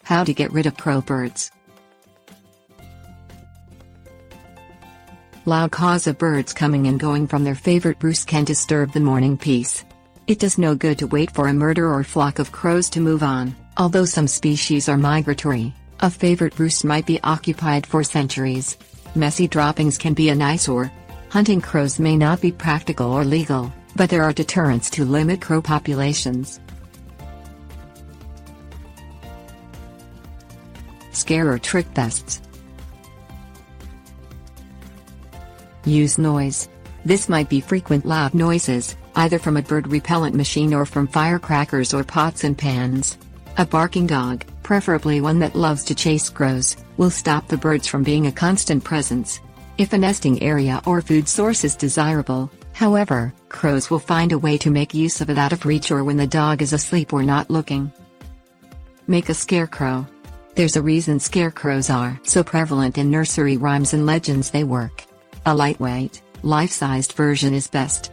How to get rid of crow birds. Loud caws of birds coming and going from their favorite roost can disturb the morning peace. It does no good to wait for a murder or flock of crows to move on. Although some species are migratory, a favorite roost might be occupied for centuries. Messy droppings can be an eyesore. Hunting crows may not be practical or legal, but there are deterrents to limit crow populations. Scare or trick pests. Use noise. This might be frequent loud noises, either from a bird repellent machine or from firecrackers or pots and pans. A barking dog, preferably one that loves to chase crows, will stop the birds from being a constant presence. If a nesting area or food source is desirable, however, crows will find a way to make use of it out of reach or when the dog is asleep or not looking. Make a scarecrow. There's a reason scarecrows are so prevalent in nursery rhymes and legends. They work. A lightweight, life-sized version is best.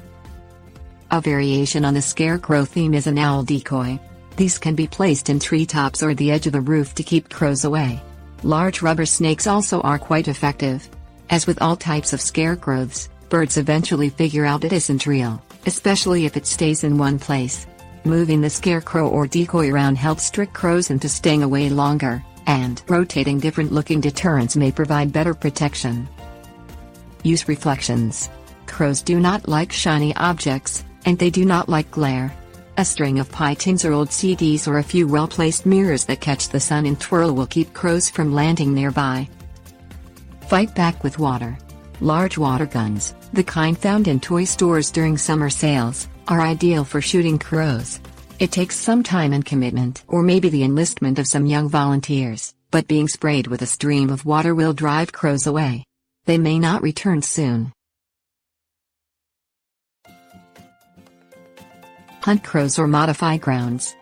A variation on the scarecrow theme is an owl decoy. These can be placed in treetops or the edge of the roof to keep crows away. Large rubber snakes also are quite effective. As with all types of scarecrows, birds eventually figure out it isn't real, especially if it stays in one place. Moving the scarecrow or decoy around helps trick crows into staying away longer, and rotating different-looking deterrents may provide better protection. Use reflections. Crows do not like shiny objects, and they do not like glare. A string of pie tins or old CDs or a few well-placed mirrors that catch the sun and twirl will keep crows from landing nearby. Fight back with water. Large water guns, the kind found in toy stores during summer sales, are ideal for shooting crows. It takes some time and commitment, or maybe the enlistment of some young volunteers, but being sprayed with a stream of water will drive crows away. They may not return soon. Hunt crows or modify grounds.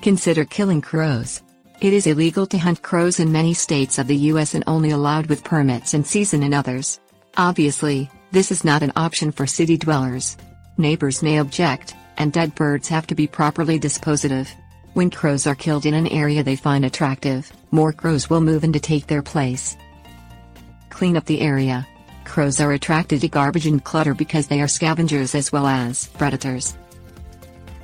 Consider killing crows. It is illegal to hunt crows in many states of the U.S. and only allowed with permits in season in others. Obviously, this is not an option for city dwellers. Neighbors may object, and dead birds have to be properly disposed of. When crows are killed in an area they find attractive, more crows will move in to take their place. Clean up the area. Crows are attracted to garbage and clutter because they are scavengers as well as predators.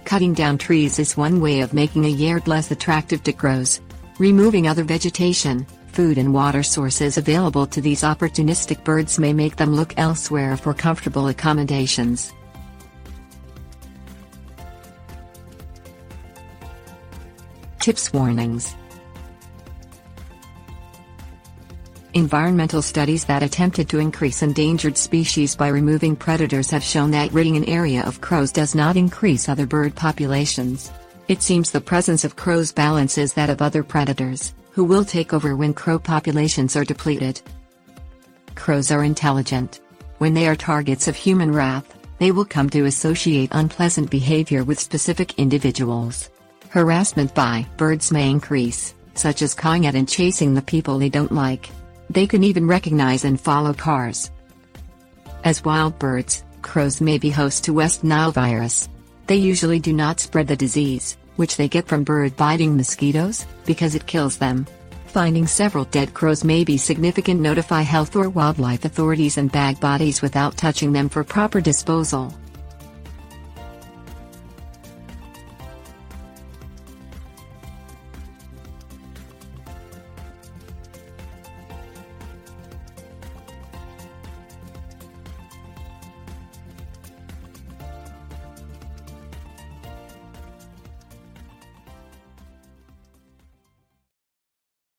Cutting down trees is one way of making a yard less attractive to crows. Removing other vegetation, food and water sources available to these opportunistic birds may make them look elsewhere for comfortable accommodations. Tips. Warnings. Environmental studies that attempted to increase endangered species by removing predators have shown that ridding an area of crows does not increase other bird populations. It seems the presence of crows balances that of other predators, who will take over when crow populations are depleted. Crows are intelligent. When they are targets of human wrath, they will come to associate unpleasant behavior with specific individuals. Harassment by birds may increase, such as cawing at and chasing the people they don't like. They can even recognize and follow cars. As wild birds, crows may be host to West Nile virus. They usually do not spread the disease, which they get from bird-biting mosquitoes, because it kills them. Finding several dead crows may be significant. Notify health or wildlife authorities and bag bodies without touching them for proper disposal.